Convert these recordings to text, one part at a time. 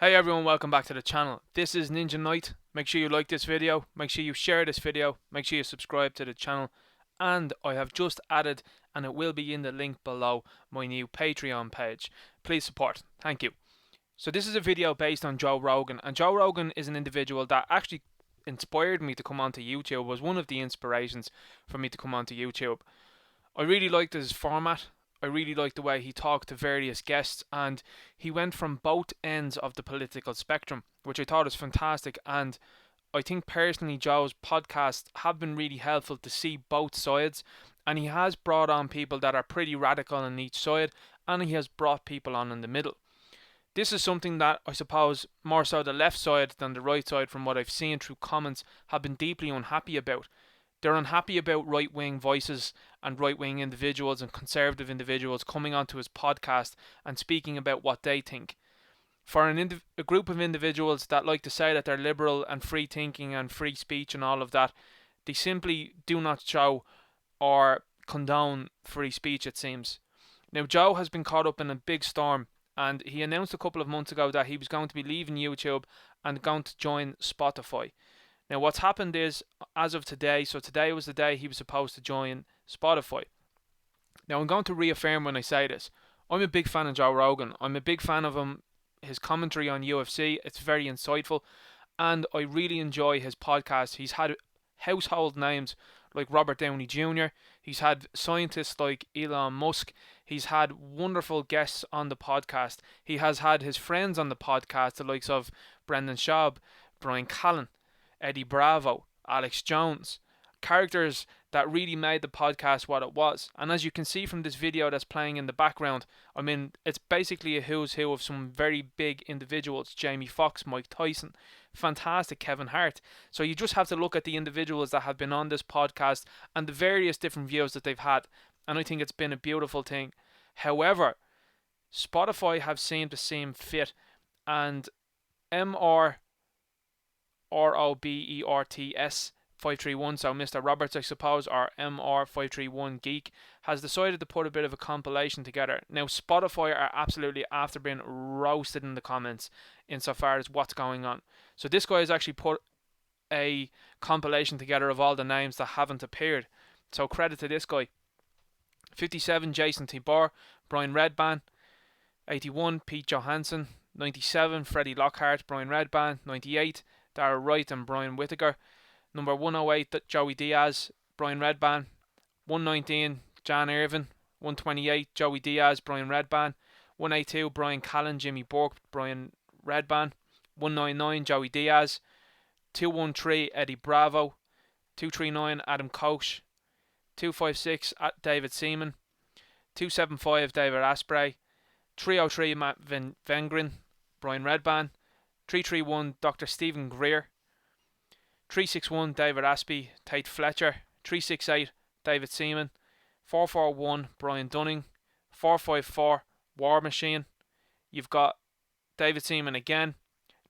Hey everyone, welcome back to the channel. This is Ninja Knight. Make sure you like this video, make sure you share this video, make sure you subscribe to the channel, and I have just added, and it will be in the link below, my new Patreon page. Please support. Thank you. So this is a video based on Joe Rogan, and Joe Rogan is an individual that actually inspired me to come onto YouTube, was one of the inspirations for me to come onto YouTube. I really liked his format. I really liked the way he talked to various guests, and he went from both ends of the political spectrum, which I thought was fantastic. And I think personally, Joe's podcasts have been really helpful to see both sides, and he has brought on people that are pretty radical on each side, and he has brought people on in the middle. This is something that I suppose more so the left side than the right side, from what I've seen through comments, have been deeply unhappy about. They're unhappy about right wing voices and right wing individuals and conservative individuals coming onto his podcast and speaking about what they think. For a group of individuals that like to say that they're liberal and free thinking and free speech and all of that, they simply do not show or condone free speech, it seems. Now, Joe has been caught up in a big storm, and he announced a couple of months ago that he was going to be leaving YouTube and going to join Spotify. Now, what's happened is, as of today, so today was the day he was supposed to join Spotify. Now, I'm going to reaffirm when I say this. I'm a big fan of Joe Rogan. I'm a big fan of him, his commentary on UFC. It's very insightful, and I really enjoy his podcast. He's had household names like Robert Downey Jr., he's had scientists like Elon Musk, he's had wonderful guests on the podcast. He has had his friends on the podcast, the likes of Brendan Schaub, Brian Callen, Eddie Bravo, Alex Jones, characters that really made the podcast what it was. And as you can see from this video that's playing in the background, I mean, it's basically a who's who of some very big individuals. Jamie Foxx, Mike Tyson, fantastic Kevin Hart. So you just have to look at the individuals that have been on this podcast and the various different views that they've had, and I think it's been a beautiful thing. However, Spotify have seemed to seem fit, and MR Roberts 531, so Mr. Roberts, I suppose, or MR531 Geek, has decided to put a bit of a compilation together. Now, Spotify are absolutely after being roasted in the comments insofar as what's going on. So this guy has actually put a compilation together of all the names that haven't appeared. So credit to this guy. 57, Jason Tibor, Brian Redban. 81, Pete Johansson. 97, Freddie Lockhart, Brian Redban. 98, Dara Wright and Brian Whittaker. Number 108, Joey Diaz, Brian Redban. 119, Jan Irvin. 128, Joey Diaz, Brian Redban. 182, Brian Callen, Jimmy Burke, Brian Redban. 199, Joey Diaz. 213, Eddie Bravo. 239, Adam Koch. 256, David Seaman. 275, David Asprey. 303, Matt Vengrin, Brian Redban. 331, Dr. Stephen Greer. 361, David Aspey, Tate Fletcher. 368, David Seaman. 441, Brian Dunning. 454, War Machine. You've got David Seaman again.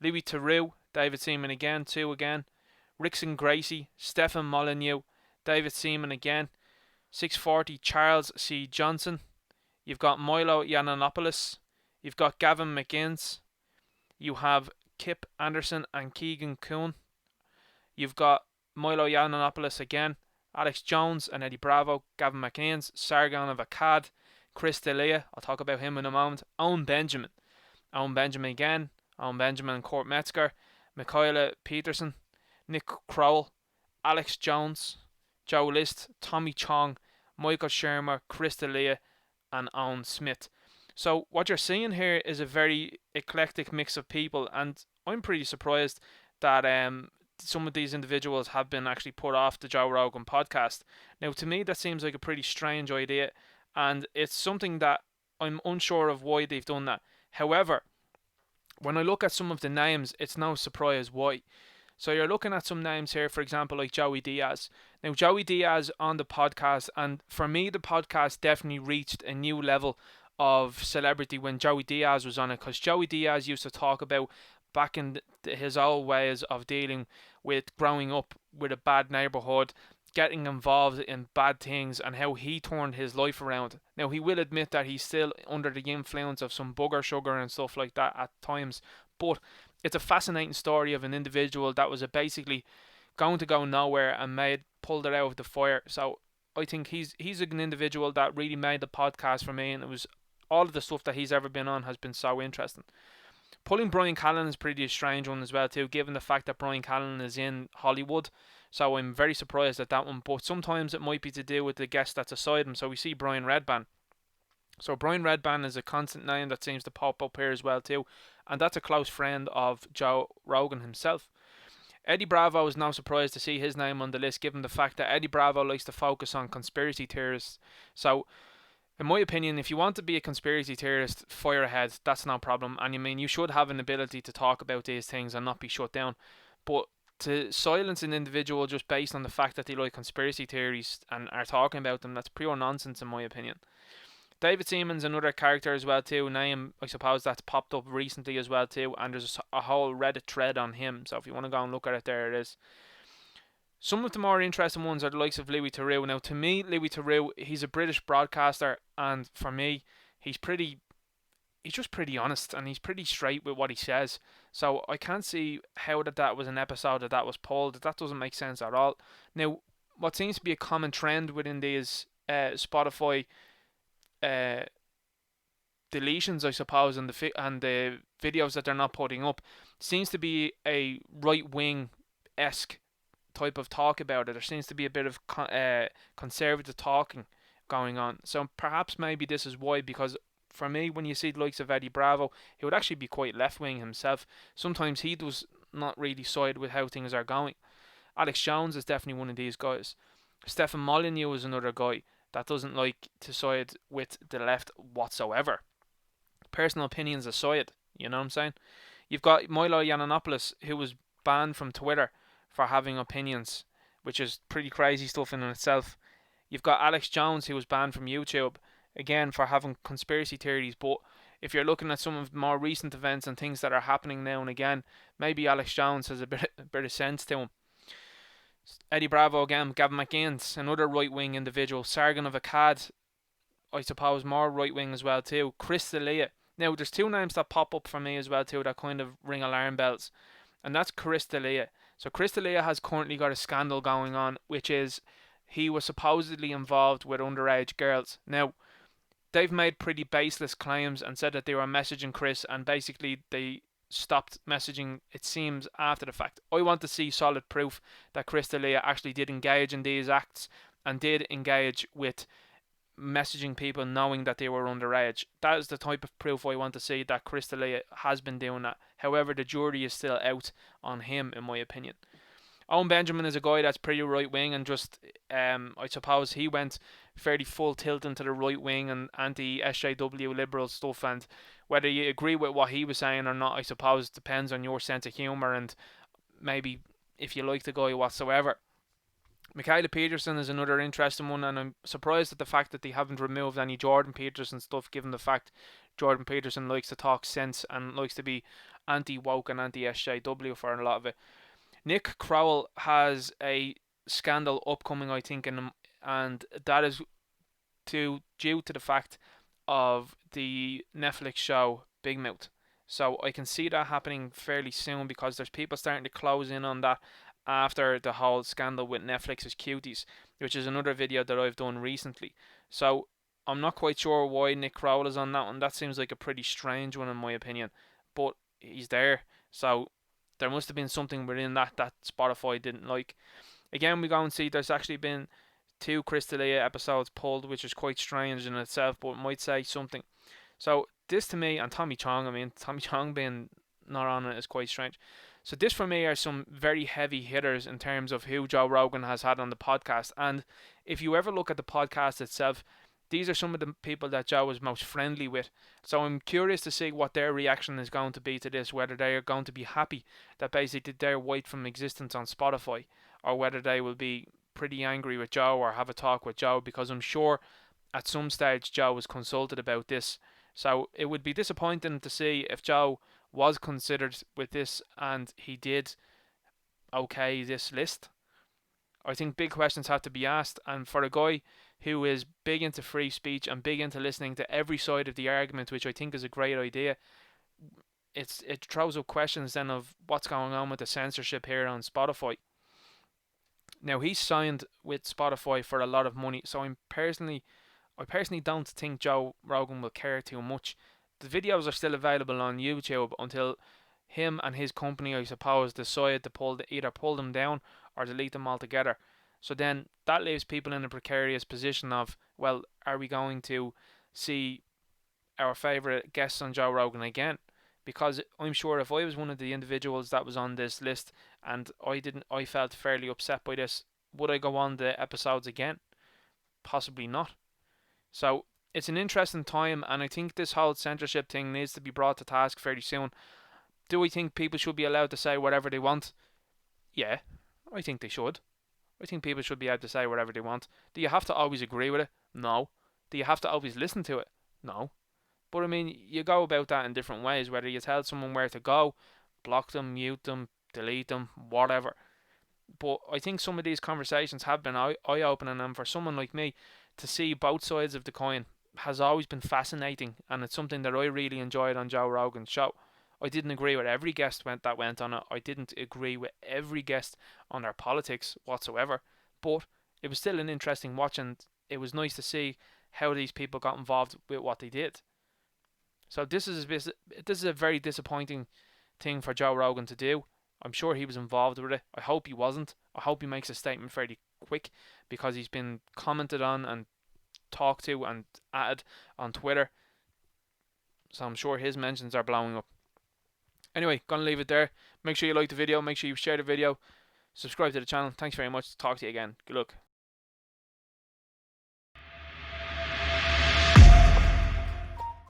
Louis Theroux, David Seaman again, 2 again. Rickson Gracie, Stephen Molyneux, David Seaman again. 640, Charles C. Johnson. You've got Milo Yiannopoulos. You've got Gavin McInnes. You have Kip Anderson and Keegan Kuhn. You've got Milo Yiannopoulos again, Alex Jones and Eddie Bravo, Gavin McInnes, Sargon of Akkad, Chris D'Elia, I'll talk about him in a moment, Owen Benjamin again, Owen Benjamin and Kurt Metzger, Michaela Peterson, Nick Crowell, Alex Jones, Joe List, Tommy Chong, Michael Shermer, Chris D'Elia and Owen Smith. So what you're seeing here is a very eclectic mix of people, and I'm pretty surprised that some of these individuals have been actually put off the Joe Rogan podcast. Now, to me, that seems like a pretty strange idea, and it's something that I'm unsure of why they've done that. However, when I look at some of the names, it's no surprise why. So you're looking at some names here, for example, like Joey Diaz. Now, Joey Diaz on the podcast, and for me, the podcast definitely reached a new level of celebrity when Joey Diaz was on it, because Joey Diaz used to talk about back in his old ways of dealing with growing up with a bad neighborhood, getting involved in bad things, and how he turned his life around. Now, he will admit that he's still under the influence of some booger sugar and stuff like that at times, But it's a fascinating story of an individual that was basically going to go nowhere and pulled it out of the fire. So I think he's an individual that really made the podcast for me, and it was all of the stuff that he's ever been on has been so interesting. Pulling Brian Callen is pretty a strange one as well too, given the fact that Brian Callen is in Hollywood. So I'm very surprised at that one. But sometimes it might be to do with the guest that's aside him. So we see Brian Redban. So Brian Redban is a constant name that seems to pop up here as well too, and that's a close friend of Joe Rogan himself. Eddie Bravo is no surprise to see his name on the list, given the fact that Eddie Bravo likes to focus on conspiracy theorists. So, in my opinion, if you want to be a conspiracy theorist, fire ahead. That's no problem. And you should have an ability to talk about these things and not be shut down. But to silence an individual just based on the fact that they like conspiracy theories and are talking about them, that's pure nonsense in my opinion. David Seaman's another character as well too, name I suppose that's popped up recently as well too, and there's a whole Reddit thread on him, so if you want to go and look at it, there it is. Some of the more interesting ones are the likes of Louis Theroux. Now to me, Louis Theroux, he's a British broadcaster, and for me, he's just pretty honest, and he's pretty straight with what he says. So I can't see how that was an episode that was pulled. That doesn't make sense at all. Now, what seems to be a common trend within these Spotify deletions, I suppose, and the videos that they're not putting up, seems to be a right wing esque type of talk about it. There seems to be a bit of conservative talking going on. So perhaps maybe this is why, because for me, when you see the likes of Eddie Bravo, he would actually be quite left wing himself. Sometimes he does not really side with how things are going. Alex Jones is definitely one of these guys. Stefan Molyneux is another guy that doesn't like to side with the left whatsoever. Personal opinions aside, you know what I'm saying? You've got Milo Yiannopoulos, who was banned from Twitter for having opinions, which is pretty crazy stuff in itself. You've got Alex Jones, who was banned from YouTube, again for having conspiracy theories. But if you're looking at some of the more recent events and things that are happening now and again, maybe Alex Jones has a bit of sense to him. Eddie Bravo again, Gavin McGaines, another right wing individual. Sargon of Akkad, I suppose more right wing as well too. Chris D'Elia. Now there's two names that pop up for me as well too that kind of ring alarm bells, and that's Chris D'Elia. So Chris D'Elia has currently got a scandal going on, which is he was supposedly involved with underage girls. Now they've made pretty baseless claims and said that they were messaging Chris, and basically they stopped messaging, it seems, after the fact. I want to see solid proof that Chris D'Elia actually did engage in these acts and did engage with messaging people knowing that they were underage. That is the type of proof I want to see, that Chris D'Elia has been doing that. However, the jury is still out on him, in my opinion. Owen Benjamin is a guy that's pretty right wing, and just I suppose he went fairly full tilt into the right wing and anti-SJW liberal stuff, and whether you agree with what he was saying or not, I suppose depends on your sense of humour and maybe if you like the guy whatsoever. Michaela Peterson is another interesting one, and I'm surprised at the fact that they haven't removed any Jordan Peterson stuff, given the fact Jordan Peterson likes to talk sense and likes to be anti-woke and anti-SJW for a lot of it. Nick Crowell has a scandal upcoming, I think, and that is due to the fact of the Netflix show Big Mouth. So I can see that happening fairly soon, because there's people starting to close in on that after the whole scandal with Netflix's Cuties, which is another video that I've done recently. So I'm not quite sure why Nick Crowell is on that one. That seems like a pretty strange one in my opinion, but he's there, so there must have been something within that Spotify didn't like. Again, we go and see there's actually been 2 Chris D'Elia episodes pulled, which is quite strange in itself, but it might say something. So this to me, and Tommy Chong, Tommy Chong being not on it is quite strange. So this for me are some very heavy hitters in terms of who Joe Rogan has had on the podcast. And if you ever look at the podcast itself, these are some of the people that Joe was most friendly with. So I'm curious to see what their reaction is going to be to this, whether they are going to be happy that basically they're wiped from existence on Spotify, or whether they will be pretty angry with Joe or have a talk with Joe, because I'm sure at some stage Joe was consulted about this. So it would be disappointing to see if Joe was considered with this and he did okay this list. I think big questions have to be asked, and for a guy who is big into free speech and big into listening to every side of the argument, which I think is a great idea, it throws up questions then of what's going on with the censorship here on Spotify. Now he's signed with Spotify for a lot of money, so I personally don't think Joe Rogan will care too much. The videos are still available on YouTube until him and his company, I suppose, decide to either pull them down or delete them altogether. So then that leaves people in a precarious position of, well, are we going to see our favourite guests on Joe Rogan again? Because I'm sure if I was one of the individuals that was on this list and I felt fairly upset by this, would I go on the episodes again? Possibly not. So it's an interesting time, and I think this whole censorship thing needs to be brought to task fairly soon. Do I think people should be allowed to say whatever they want? Yeah, I think they should. I think people should be able to say whatever they want. Do you have to always agree with it? No. Do you have to always listen to it? No. But I mean, you go about that in different ways, whether you tell someone where to go, block them, mute them, delete them, whatever. But I think some of these conversations have been eye-opening, and for someone like me to see both sides of the coin has always been fascinating, and it's something that I really enjoyed on Joe Rogan's show. I didn't agree with every guest that went on it. I didn't agree with every guest on their politics whatsoever, but it was still an interesting watch, and it was nice to see how these people got involved with what they did. So this is a very disappointing thing for Joe Rogan to do. I'm sure he was involved with it. I hope he wasn't. I hope he makes a statement fairly quick, because he's been commented on and talked to and added on Twitter. So I'm sure his mentions are blowing up. Anyway, gonna leave it there. Make sure you like the video. Make sure you share the video. Subscribe to the channel. Thanks very much. Talk to you again. Good luck.